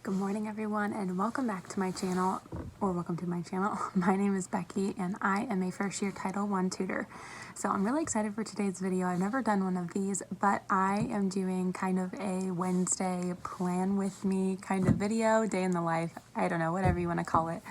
Good morning everyone and welcome back to my channel, or welcome to my channel. My name is Becky and I am a first year Title I tutor. So I'm really excited for today's video. I've never done one of these, but I am doing kind of a Wednesday plan with me kind of video, day in the life, I don't know, whatever you want to call it.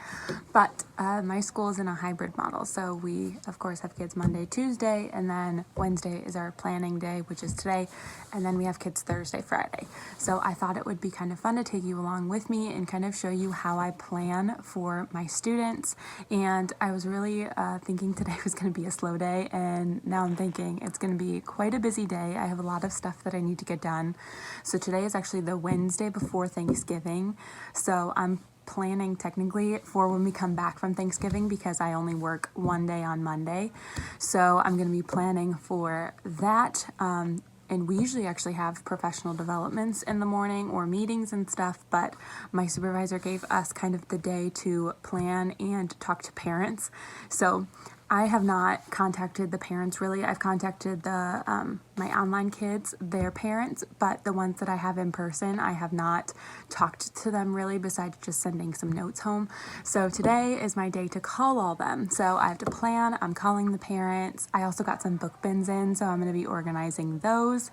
But my school is in a hybrid model. So we of course have kids Monday, Tuesday, and then Wednesday is our planning day, which is today. And then we have kids Thursday, Friday. So I thought it would be kind of fun to take you along with me and kind of show you how I plan for my students. And I was really thinking today was going to be a slow day, and now I'm thinking it's going to be quite a busy day. I have a lot of stuff that I need to get done. So today is actually the Wednesday before Thanksgiving. So I'm planning technically for when we come back from Thanksgiving because I only work one day on Monday. So I'm going to be planning for that. And we usually actually have professional developments in the morning or meetings and stuff, but my supervisor gave us kind of the day to plan and talk to parents. So I have not contacted the parents really. I've contacted the my online kids, their parents, but the ones that I have in person, I have not talked to them really besides just sending some notes home. So today is my day to call all them. So I have to plan, I'm calling the parents. I also got some book bins in, so I'm going to be organizing those.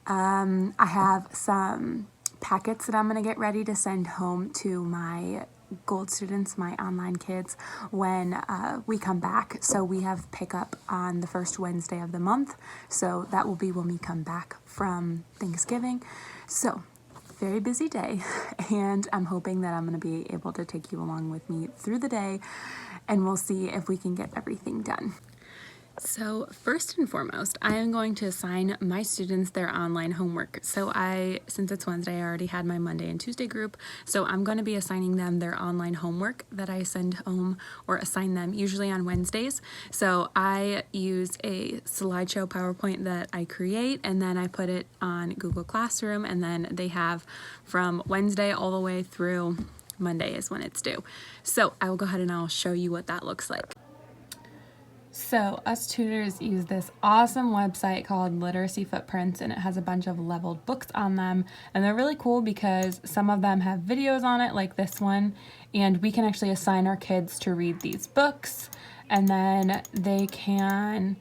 I have some packets that I'm going to get ready to send home to my gold students, my online kids, when we come back. So we have pickup on the first Wednesday of the month. So that will be when we come back from Thanksgiving. So very busy day, and I'm hoping that I'm going to be able to take you along with me through the day, and we'll see if we can get everything done. So first and foremost, I am going to assign my students their online homework. So since it's Wednesday, I already had my Monday and Tuesday group. So I'm going to be assigning them their online homework that I send home or assign them usually on Wednesdays. So I use a slideshow PowerPoint that I create, and then I put it on Google Classroom, and then they have from Wednesday all the way through Monday is when it's due. So I will go ahead and I'll show you what that looks like. So us tutors use this awesome website called Literacy Footprints, and it has a bunch of leveled books on them, and they're really cool because some of them have videos on it like this one, and we can actually assign our kids to read these books, and then they can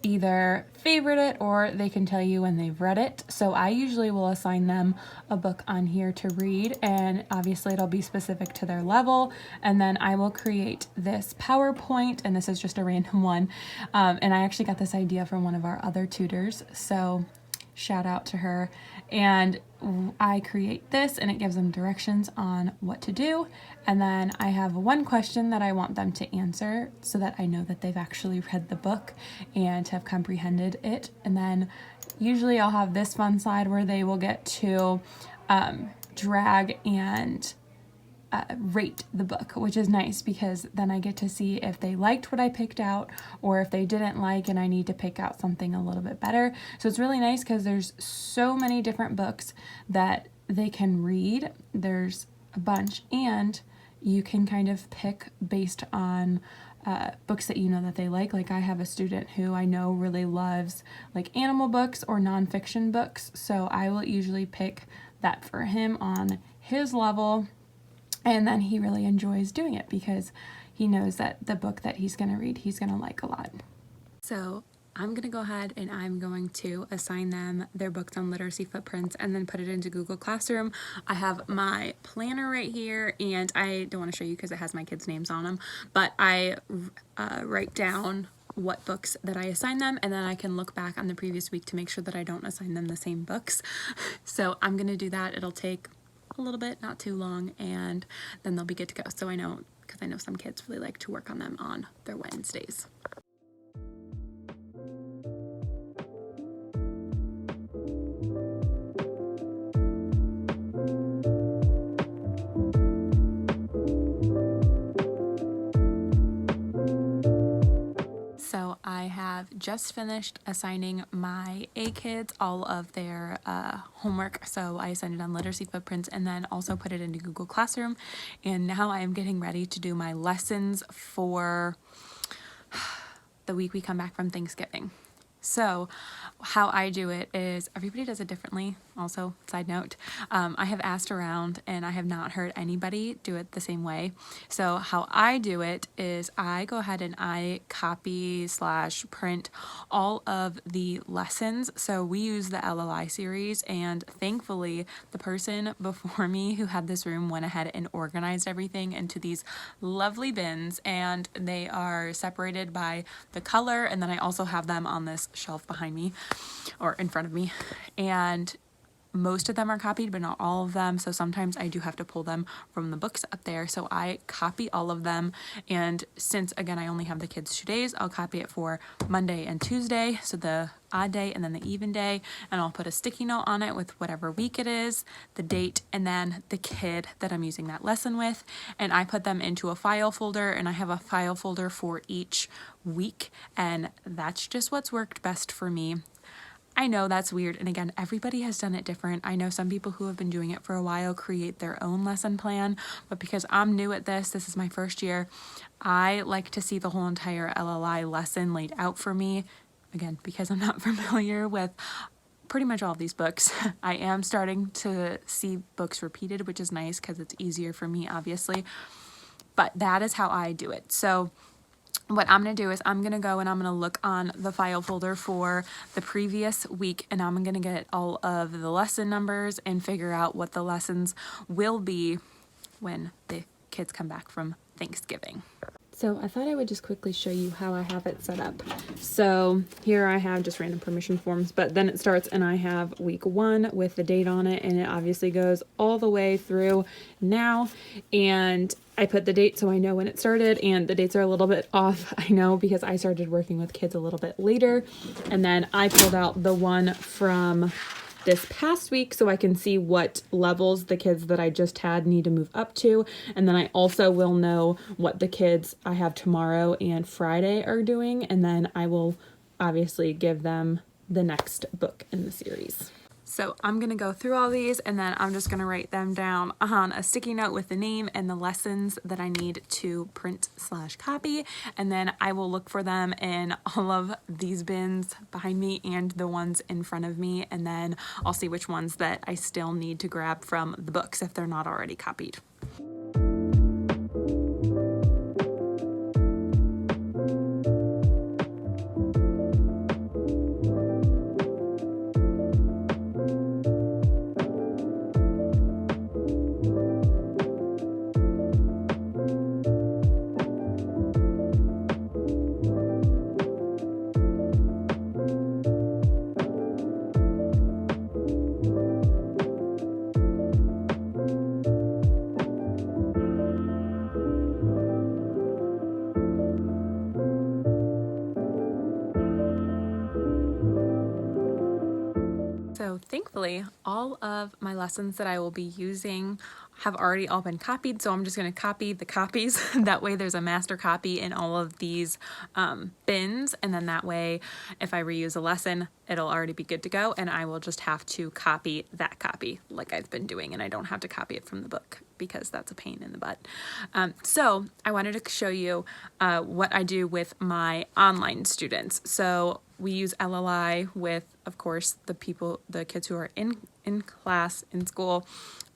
either favorite it or they can tell you when they've read it. So I usually will assign them a book on here to read, and obviously it'll be specific to their level, and then I will create this PowerPoint, and this is just a random one, and I actually got this idea from one of our other tutors, so shout out to her. And I create this and it gives them directions on what to do, and then I have one question that I want them to answer so that I know that they've actually read the book and have comprehended it. And then usually I'll have this fun slide where they will get to drag and rate the book, which is nice because then I get to see if they liked what I picked out or if they didn't like and I need to pick out something a little bit better. So it's really nice because there's so many different books that they can read. There's a bunch, and you can kind of pick based on books that you know that they like. Like I have a student who I know really loves like animal books or nonfiction books, so I will usually pick that for him on his level. And then he really enjoys doing it because he knows that the book that he's going to read, he's going to like a lot. So I'm going to go ahead and I'm going to assign them their books on Literacy Footprints and then put it into Google Classroom. I have my planner right here, and I don't want to show you because it has my kids' names on them, but I write down what books that I assign them, and then I can look back on the previous week to make sure that I don't assign them the same books. So I'm going to do that. It'll take a little bit, not too long, and then they'll be good to go. So I know, because I know some kids really like to work on them on their Wednesdays. So I have just finished assigning my A kids all of their homework. So I assigned it on Literacy Footprints and then also put it into Google Classroom. And now I am getting ready to do my lessons for the week we come back from Thanksgiving. So how I do it is everybody does it differently. Also, side note, I have asked around and I have not heard anybody do it the same way. So how I do it is I go ahead and I copy / print all of the lessons. So we use the LLI series, and thankfully the person before me who had this room went ahead and organized everything into these lovely bins, and they are separated by the color, and then I also have them on this shelf behind me or in front of me, and most of them are copied, but not all of them. So sometimes I do have to pull them from the books up there. So I copy all of them. And since, again, I only have the kids 2 days, I'll copy it for Monday and Tuesday. So the odd day and then the even day. And I'll put a sticky note on it with whatever week it is, the date, and then the kid that I'm using that lesson with. And I put them into a file folder, and I have a file folder for each week. And that's just what's worked best for me. I know that's weird, and again, everybody has done it different. I know some people who have been doing it for a while create their own lesson plan, but because I'm new at this is my first year, I like to see the whole entire LLI lesson laid out for me. Again, because I'm not familiar with pretty much all of these books. I am starting to see books repeated, which is nice because it's easier for me, obviously, but that is how I do it. So what I'm going to do is I'm going to go and I'm going to look on the file folder for the previous week, and I'm going to get all of the lesson numbers and figure out what the lessons will be when the kids come back from Thanksgiving. So I thought I would just quickly show you how I have it set up. So here I have just random permission forms, but then it starts and I have week 1 with the date on it, and it obviously goes all the way through now. And I put the date so I know when it started, and the dates are a little bit off, I know, because I started working with kids a little bit later. And then I pulled out the one from this past week so I can see what levels the kids that I just had need to move up to. And then I also will know what the kids I have tomorrow and Friday are doing. And then I will obviously give them the next book in the series. So I'm going to go through all these, and then I'm just going to write them down on a sticky note with the name and the lessons that I need to print / copy. And then I will look for them in all of these bins behind me and the ones in front of me. And then I'll see which ones that I still need to grab from the books if they're not already copied. So thankfully, all of my lessons that I will be using have already all been copied. So I'm just going to copy the copies. That way there's a master copy in all of these bins. And then that way, if I reuse a lesson, it'll already be good to go. And I will just have to copy that copy like I've been doing. And I don't have to copy it from the book because that's a pain in the butt. So I wanted to show you what I do with my online students. So we use LLI with, of course, the kids who are in class, in school,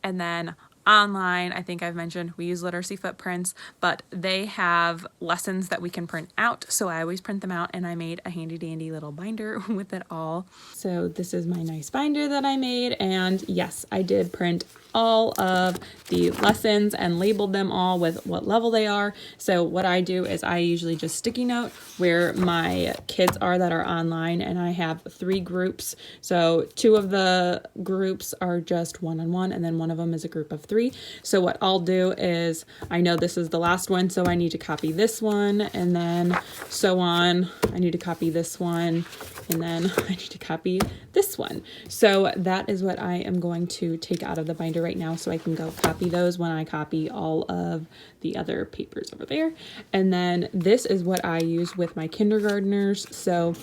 and then online, I think I've mentioned, we use literacy footprints, but they have lessons that we can print out. So I always print them out, and I made a handy dandy little binder with it all. So this is my nice binder that I made. And yes, I did print all of the lessons and labeled them all with what level they are. So what I do is I usually just sticky note where my kids are that are online, and I have 3 groups. So 2 of the groups are just one-on-one, and then one of them is a group of 3. So what I'll do is I know this is the last one, so I need to copy this one, and then so on. I need to copy this one, and then I need to copy this one. So that is what I am going to take out of the binder right now, so I can go copy those when I copy all of the other papers over there. And then this is what I use with my kindergartners. So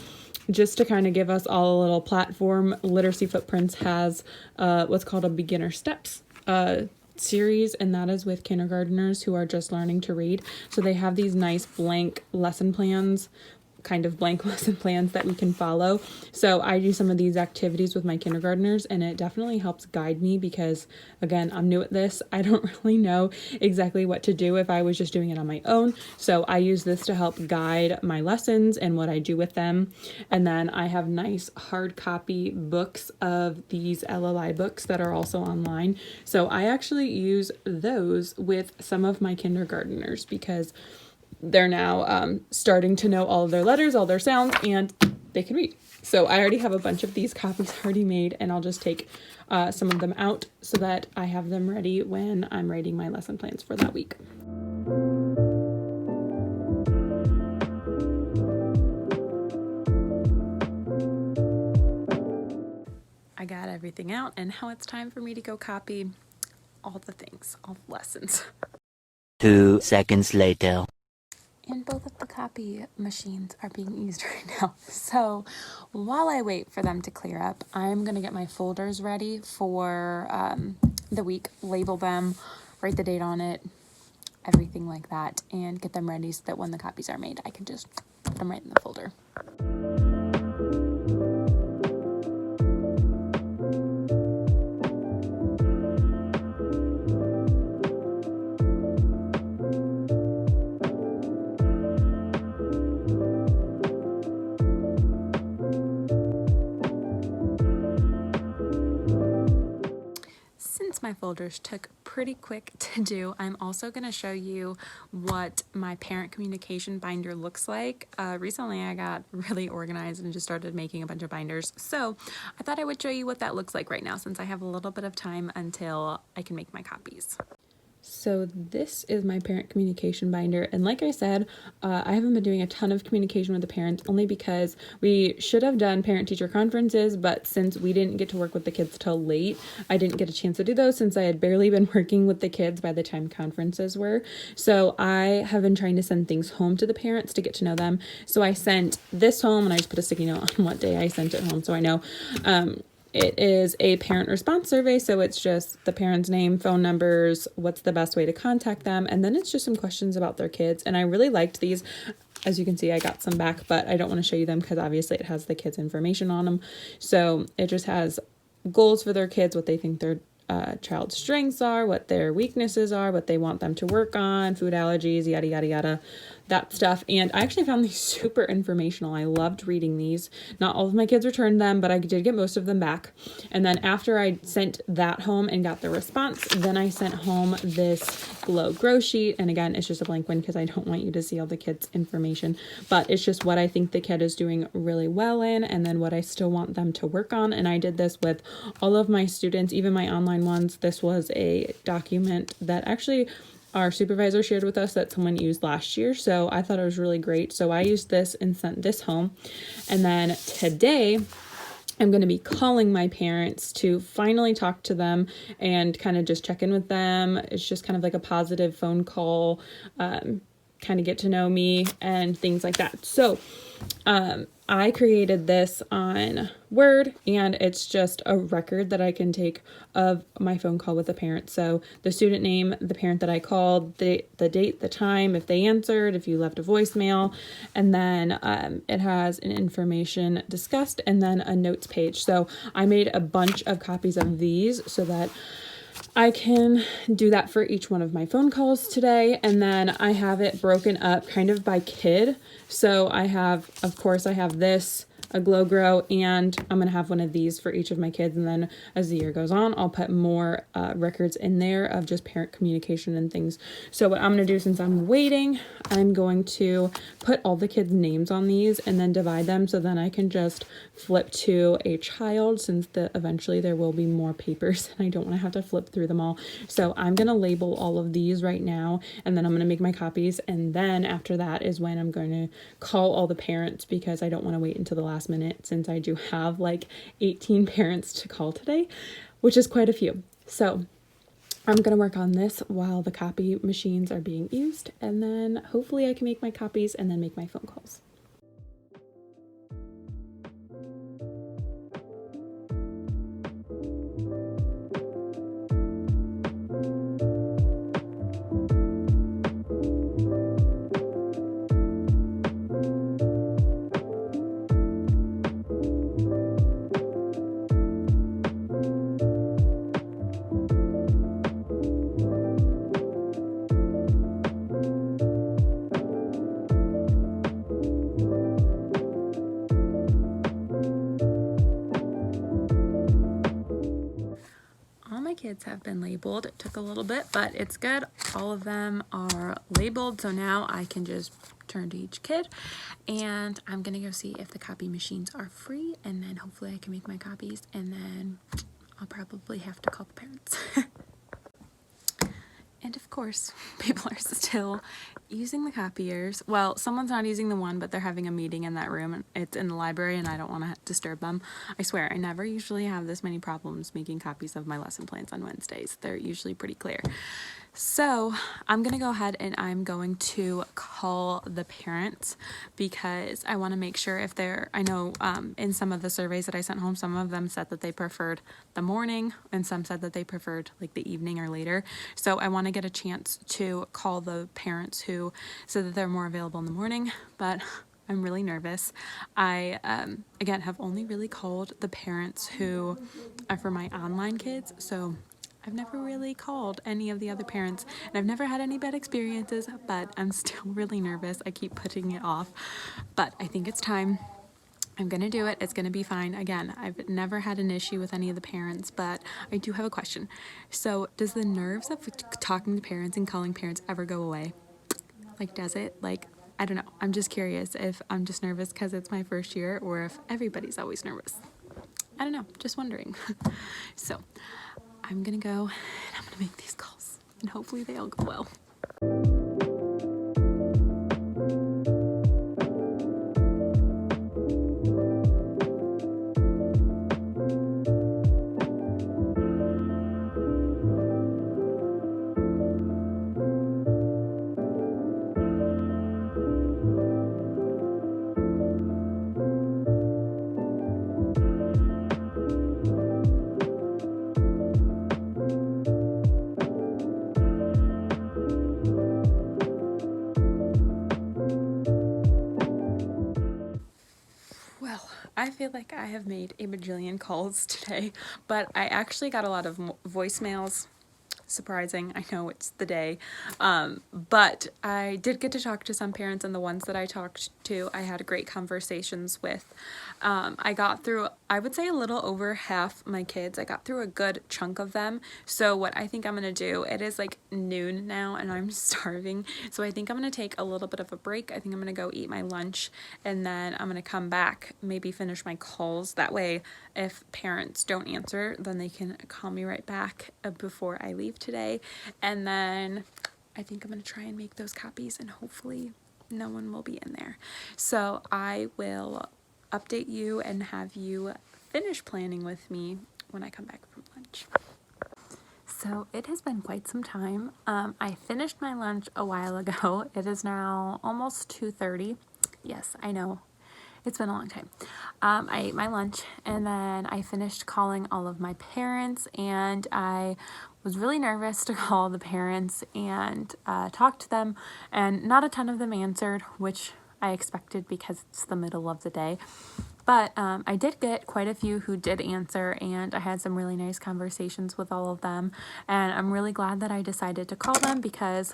just to kind of give us all a little platform, Literacy Footprints has what's called a beginner steps series, and that is with kindergartners who are just learning to read. So they have these nice blank lesson plans kind of blank lesson plans that we can follow. So I do some of these activities with my kindergartners, and it definitely helps guide me because, again, I'm new at this. I don't really know exactly what to do if I was just doing it on my own. So I use this to help guide my lessons and what I do with them. And then I have nice hard copy books of these LLI books that are also online. So I actually use those with some of my kindergartners because they're now starting to know all of their letters, all their sounds, and they can read. So I already have a bunch of these copies already made, and I'll just take some of them out so that I have them ready when I'm writing my lesson plans for that week. I got everything out, and now it's time for me to go copy all the things, all the lessons. 2 seconds later. And both of the copy machines are being used right now. So while I wait for them to clear up, I'm going to get my folders ready for the week, label them, write the date on it, everything like that, and get them ready so that when the copies are made, I can just put them right in the folder. My folders took pretty quick to do. I'm also going to show you what my parent communication binder looks like. Recently I got really organized and just started making a bunch of binders. So I thought I would show you what that looks like right now since I have a little bit of time until I can make my copies. So this is my parent communication binder, and like I said, I haven't been doing a ton of communication with the parents only because we should have done parent-teacher conferences, but since we didn't get to work with the kids till late, I didn't get a chance to do those since I had barely been working with the kids by the time conferences were. So I have been trying to send things home to the parents to get to know them. So I sent this home, and I just put a sticky note on what day I sent it home so I know. It is a parent response survey, so it's just the parent's name, phone numbers, what's the best way to contact them, and then it's just some questions about their kids. And I really liked these. As you can see, I got some back, but I don't want to show you them because obviously it has the kids' information on them. So it just has goals for their kids, what they think their child's strengths are, what their weaknesses are, what they want them to work on, food allergies, yada, yada, yada, that stuff. And I actually found these super informational. I loved reading these. Not all of my kids returned them, but I did get most of them back. And then after I sent that home and got the response, then I sent home this glow grow sheet. And again, it's just a blank one because I don't want you to see all the kids' information, but it's just what I think the kid is doing really well in, and then what I still want them to work on. And I did this with all of my students, even my online ones. This was a document that actually our supervisor shared with us that someone used last year. So I thought it was really great. So I used this and sent this home. And then today I'm going to be calling my parents to finally talk to them and kind of just check in with them. It's just kind of like a positive phone call, kind of get to know me and things like that. So I created this on Word, and it's just a record that I can take of my phone call with the parent. So the student name, the parent that I called, the date, the time, if they answered, if you left a voicemail, and then it has an information discussed and then a notes page. So I made a bunch of copies of these so that I can do that for each one of my phone calls today. And then I have it broken up kind of by kid. So I have, of course, I have this, a glow grow, and I'm going to have one of these for each of my kids. And then as the year goes on, I'll put more records in there of just parent communication and things. So what I'm going to do, since I'm waiting, I'm going to put all the kids' names on these and then divide them. So then I can just flip to a child, since eventually there will be more papers and I don't want to have to flip through them all. So I'm going to label all of these right now, and then I'm going to make my copies. And then after that is when I'm going to call all the parents, because I don't want to wait until the last minute, since I do have like 18 parents to call today, which is quite a few. So I'm going to work on this while the copy machines are being used, and then hopefully I can make my copies and then make my phone calls. kids have been labeled. It took a little bit, but it's good. All of them are labeled, so now I can just turn to each kid, and I'm gonna go see if the copy machines are free, and then hopefully I can make my copies, and then I'll probably have to call the parents. And of course, people are still using the copiers. Well, someone's not using the one, but they're having a meeting in that room. It's in the library, and I don't want to disturb them. I swear, I never usually have this many problems making copies of my lesson plans on Wednesdays. They're usually pretty clear. So I'm going to go ahead and I'm going to call the parents because I want to make sure if they're, I know in some of the surveys that I sent home, some of them said that they preferred the morning and some said that they preferred like the evening or later. So I want to get a chance to call the parents who said that they're more available in the morning, but I'm really nervous. I, again, have only really called the parents who are for my online kids. So I've never really called any of the other parents, and I've never had any bad experiences, but I'm still really nervous. I keep putting it off, but I think it's time. I'm going to do it. It's going to be fine. Again, I've never had an issue with any of the parents, but I do have a question. So does the nerves of talking to parents and calling parents ever go away? Like, does it? Like, I don't know. I'm just curious if I'm just nervous because it's my first year or if everybody's always nervous. I don't know. Just wondering. So I'm gonna go and I'm gonna make these calls and hopefully they all go well. Well, I feel like I have made a bajillion calls today, but I actually got a lot of voicemails. Surprising, I know it's the day, but I did get to talk to some parents, and the ones that I talked to, I had great conversations with. I got through, I would say, a little over half my kids. I got through a good chunk of them. So what I think I'm gonna do, it is like noon now and I'm starving, so I think I'm gonna take a little bit of a break. I think I'm gonna go eat my lunch, and then I'm gonna come back, maybe finish my calls. That way, if parents don't answer, then they can call me right back before I leave today. And then I think I'm going to try and make those copies, and hopefully no one will be in there. So I will update you and have you finish planning with me when I come back from lunch. So it has been quite some time. I finished my lunch a while ago. It is now almost 2:30. Yes, I know. It's been a long time. I ate my lunch, and then I finished calling all of my parents, and I was really nervous to call the parents and talk to them, and not a ton of them answered, which I expected because it's the middle of the day. But I did get quite a few who did answer, and I had some really nice conversations with all of them, and I'm really glad that I decided to call them because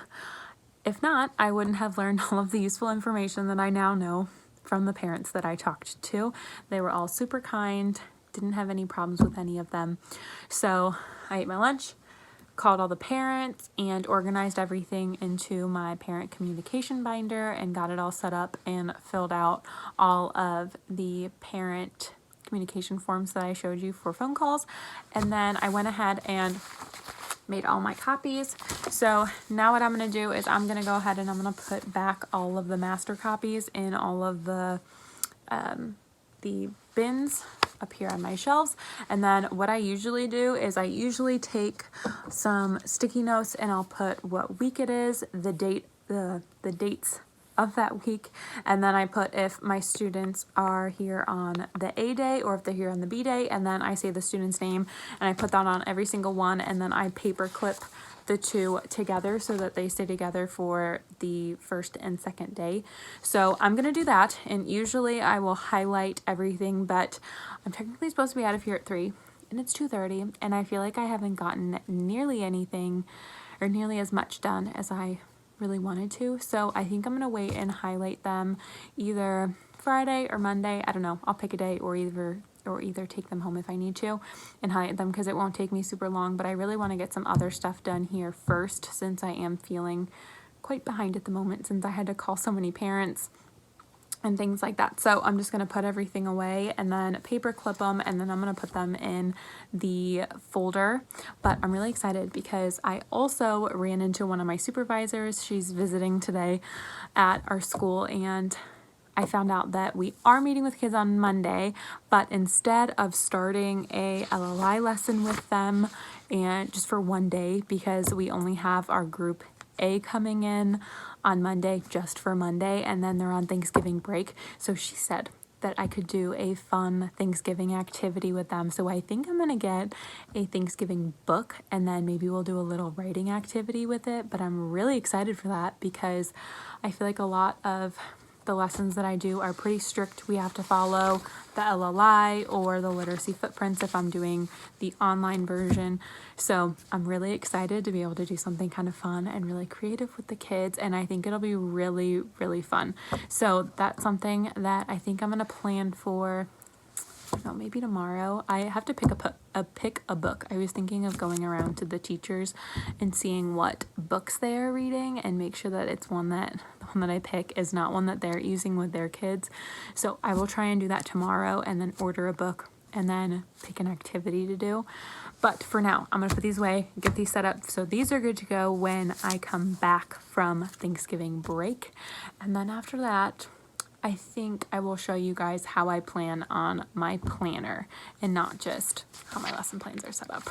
if not, I wouldn't have learned all of the useful information that I now know from the parents that I talked to. They were all super kind, didn't have any problems with any of them. So I ate my lunch, called all the parents, and organized everything into my parent communication binder and got it all set up and filled out all of the parent communication forms that I showed you for phone calls. And then I went ahead and made all my copies. So now what I'm going to do is I'm going to go ahead and I'm going to put back all of the master copies in all of the bins up here on my shelves. And then what I usually do is I usually take some sticky notes and I'll put what week it is, the date, the dates of that week, and then I put if my students are here on the A day or if they're here on the B day, and then I say the student's name and I put that on every single one, and then I paper clip the two together so that they stay together for the first and second day. So I'm gonna do that, and usually I will highlight everything, but I'm technically supposed to be out of here at 3 and it's 2:30, and I feel like I haven't gotten nearly anything or nearly as much done as I really wanted to. So I think I'm gonna wait and highlight them either Friday or Monday. I don't know, I'll pick a day, or either or either take them home if I need to and highlight them because it won't take me super long. But I really want to get some other stuff done here first, since I am feeling quite behind at the moment since I had to call so many parents and things like that. So I'm just going to put everything away and then paper clip them, and then I'm going to put them in the folder. But I'm really excited because I also ran into one of my supervisors. She's visiting today at our school, and I found out that we are meeting with kids on Monday, but instead of starting a LLI lesson with them and just for one day, because we only have our group A coming in on Monday, just for Monday, and then they're on Thanksgiving break. So she said that I could do a fun Thanksgiving activity with them. So I think I'm gonna get a Thanksgiving book, and then maybe we'll do a little writing activity with it. But I'm really excited for that because I feel like a lot of the lessons that I do are pretty strict. We have to follow the LLI or the literacy footprints if I'm doing the online version. So I'm really excited to be able to do something kind of fun and really creative with the kids, and I think it'll be really, really fun. So that's something that I think I'm gonna plan for, no, maybe tomorrow. I have to pick a book. I was thinking of going around to the teachers and seeing what books they are reading and make sure that it's the one that I pick is not one that they're using with their kids. So I will try and do that tomorrow, and then order a book and then pick an activity to do. But for now, I'm gonna put these away, get these set up so these are good to go when I come back from Thanksgiving break. And then after that, I think I will show you guys how I plan on my planner and not just how my lesson plans are set up.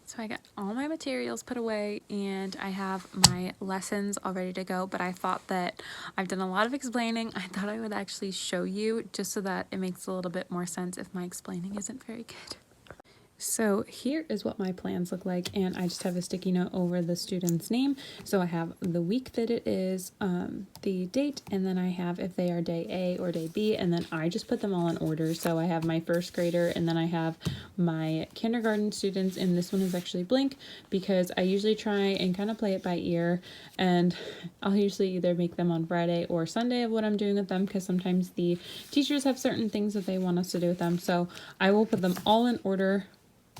So I got all my materials put away and I have my lessons all ready to go, but I thought that I've done a lot of explaining. I thought I would actually show you just so that it makes a little bit more sense if my explaining isn't very good. So here is what my plans look like, and I just have a sticky note over the student's name. So I have the week that it is, the date, and then I have if they are day A or day B, and then I just put them all in order. So I have my first grader, and then I have my kindergarten students, and this one is actually blank because I usually try and kind of play it by ear, and I'll usually either make them on Friday or Sunday of what I'm doing with them because sometimes the teachers have certain things that they want us to do with them. So I will put them all in order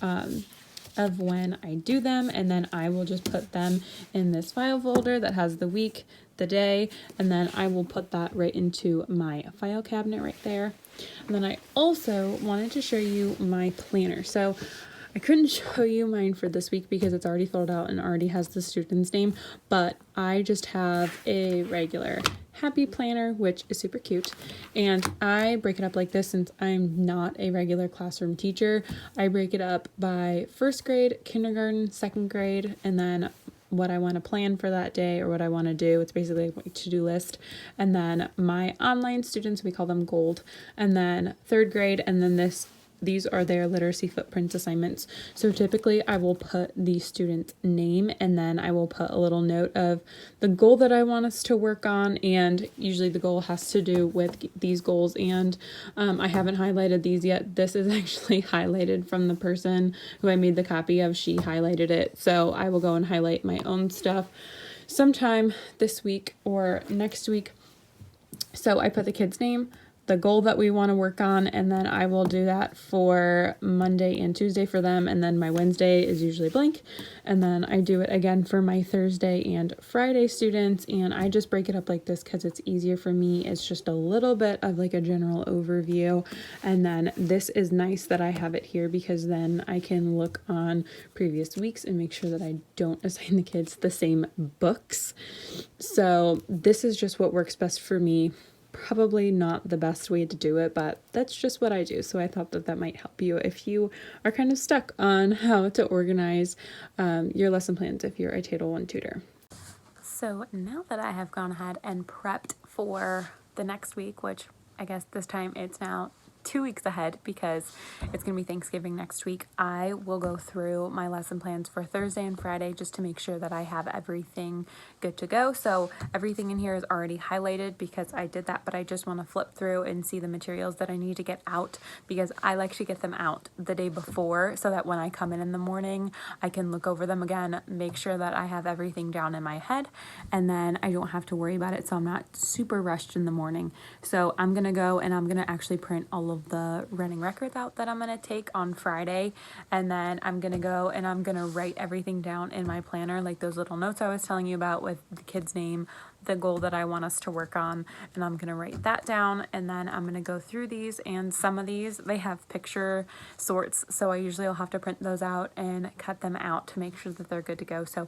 of when I do them, and then I will just put them in this file folder that has the week, the day, and then I will put that right into my file cabinet right there. And then I also wanted to show you my planner. So I couldn't show you mine for this week because it's already filled out and already has the student's name, but I just have a regular happy planner, which is super cute, and I break it up like this since I'm not a regular classroom teacher. I break it up by first grade, kindergarten, second grade, and then what I want to plan for that day or what I want to do. It's basically a to-do list. And then my online students, we call them gold, and then third grade, and then these are their literacy footprints assignments. So typically I will put the student's name, and then I will put a little note of the goal that I want us to work on, and usually the goal has to do with these goals. And I haven't highlighted these yet. This is actually highlighted from the person who I made the copy of. She highlighted it. So I will go and highlight my own stuff sometime this week or next week. So I put the kid's name, the goal that we want to work on, and then I will do that for Monday and Tuesday for them, and then my Wednesday is usually blank, and then I do it again for my Thursday and Friday students, and I just break it up like this because it's easier for me. It's just a little bit of like a general overview, and then this is nice that I have it here because then I can look on previous weeks and make sure that I don't assign the kids the same books. So this is just what works best for me. Probably not the best way to do it, but that's just what I do. So I thought that that might help you if you are kind of stuck on how to organize your lesson plans if you're a Title I tutor. So now that I have gone ahead and prepped for the next week, which I guess this time it's now 2 weeks ahead because it's going to be Thanksgiving next week, I will go through my lesson plans for Thursday and Friday just to make sure that I have everything good to go. So everything in here is already highlighted because I did that, but I just want to flip through and see the materials that I need to get out because I like to get them out the day before so that when I come in the morning, I can look over them again, make sure that I have everything down in my head, and then I don't have to worry about it. So I'm not super rushed in the morning. So I'm going to go and I'm going to actually print all of the running records out that I'm going to take on Friday, and then I'm going to go and I'm going to write everything down in my planner, like those little notes I was telling you about with the kid's name, the goal that I want us to work on, and I'm going to write that down, and then I'm going to go through these, and some of these they have picture sorts, so I usually will have to print those out and cut them out to make sure that they're good to go. So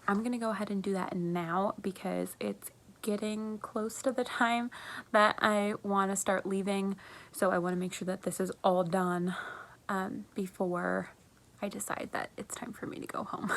I'm going to go ahead and do that now because it's getting close to the time that I want to start leaving, so I want to make sure that this is all done before I decide that it's time for me to go home.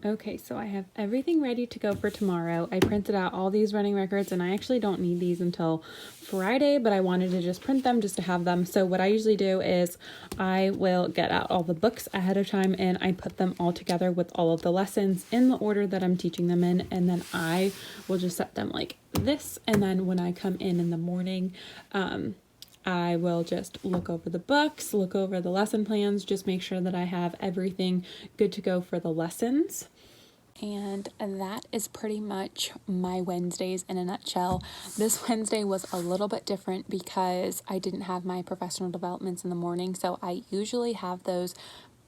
Okay, so I have everything ready to go for tomorrow. I printed out all these running records, and I actually don't need these until Friday, but I wanted to just print them just to have them. So what I usually do is I will get out all the books ahead of time, and I put them all together with all of the lessons in the order that I'm teaching them in, and then I will just set them like this, and then when I come in the morning, I will just look over the books, look over the lesson plans, just make sure that I have everything good to go for the lessons. And that is pretty much my Wednesdays in a nutshell. This Wednesday was a little bit different because I didn't have my professional developments in the morning. So I usually have those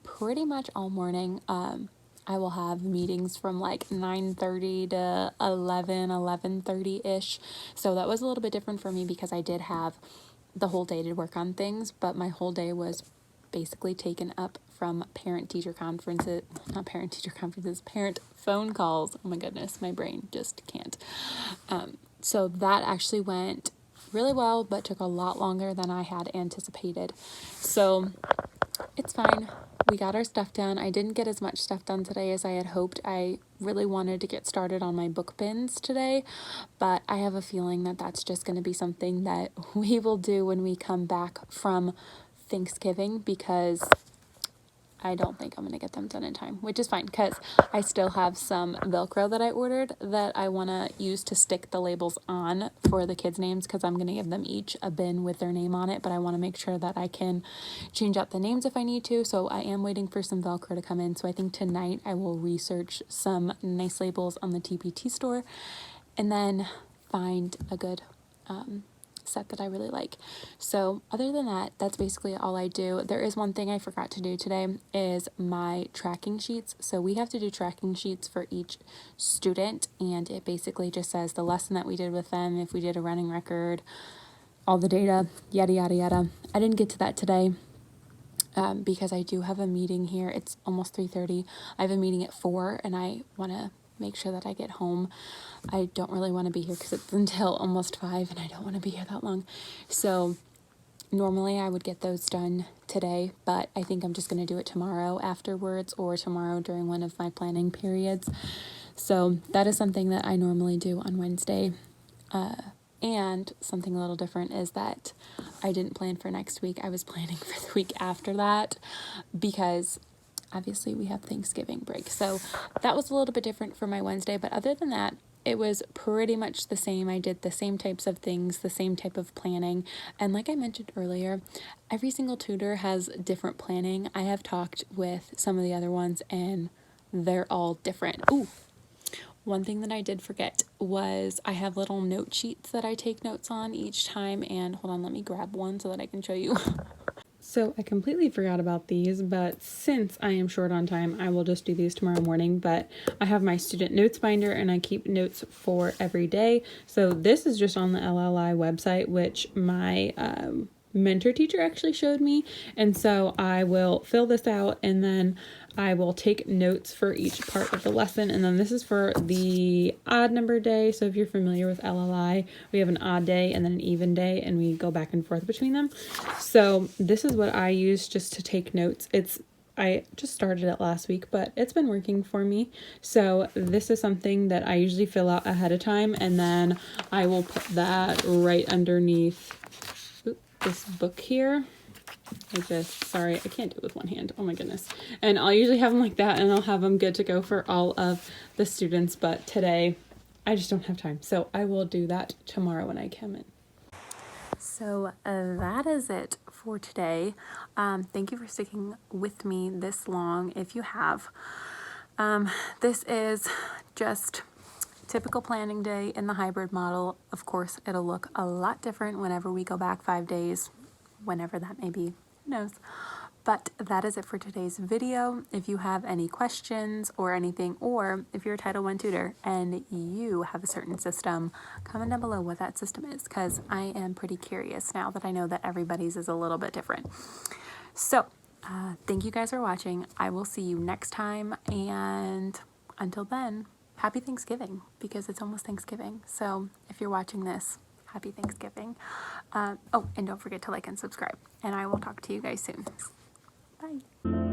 pretty much all morning. I will have meetings from like 9:30 to 11:30-ish. So that was a little bit different for me because I did have the whole day to work on things, but my whole day was basically taken up from parent phone calls. Oh my goodness, my brain just can't. So that actually went really well, but took a lot longer than I had anticipated. So it's fine. We got our stuff done. I didn't get as much stuff done today as I had hoped. I really wanted to get started on my book bins today, but I have a feeling that that's just going to be something that we will do when we come back from Thanksgiving because I don't think I'm going to get them done in time, which is fine because I still have some Velcro that I ordered that I want to use to stick the labels on for the kids' names because I'm going to give them each a bin with their name on it, but I want to make sure that I can change out the names if I need to, so I am waiting for some Velcro to come in. So I think tonight I will research some nice labels on the TPT store and then find a good set that I really like. So other than that, that's basically all I do. There is one thing I forgot to do today is my tracking sheets. So we have to do tracking sheets for each student, and it basically just says the lesson that we did with them, if we did a running record, all the data, yada yada yada. I didn't get to that today because I do have a meeting here. It's almost 3:30. I have a meeting at 4 and I want to make sure that I get home. I don't really want to be here because it's until almost 5 and I don't want to be here that long. So normally I would get those done today, but I think I'm just going to do it tomorrow afterwards or tomorrow during one of my planning periods. So that is something that I normally do on Wednesday. And something a little different is that I didn't plan for next week. I was planning for the week after that because obviously we have Thanksgiving break. So that was a little bit different for my Wednesday. But other than that, it was pretty much the same. I did the same types of things, the same type of planning. And like I mentioned earlier, every single tutor has different planning. I have talked with some of the other ones and they're all different. Ooh. One thing that I did forget was I have little note sheets that I take notes on each time, and hold on, let me grab one so that I can show you. So I completely forgot about these, but since I am short on time, I will just do these tomorrow morning. But I have my student notes binder and I keep notes for every day. So this is just on the LLI website, which my mentor teacher actually showed me. And so I will fill this out and then I will take notes for each part of the lesson. And then this is for the odd number day. So if you're familiar with LLI, we have an odd day and then an even day, and we go back and forth between them. So this is what I use just to take notes. I just started it last week, but it's been working for me. So this is something that I usually fill out ahead of time, and then I will put that right underneath this book here. Sorry, I can't do it with one hand. Oh my goodness. And I'll usually have them like that, and I'll have them good to go for all of the students. But today, I just don't have time. So I will do that tomorrow when I come in. So that is it for today. Thank you for sticking with me this long if you have. This is just typical planning day in the hybrid model. Of course, it'll look a lot different whenever we go back 5 days, whenever that may be, who knows. But that is it for today's video. If you have any questions or anything, or if you're a Title I tutor and you have a certain system, comment down below what that system is, because I am pretty curious now that I know that everybody's is a little bit different. So thank you guys for watching. I will see you next time, and until then, happy Thanksgiving, because it's almost Thanksgiving. So if you're watching this, happy Thanksgiving. Oh, and don't forget to like and subscribe, and I will talk to you guys soon. Bye.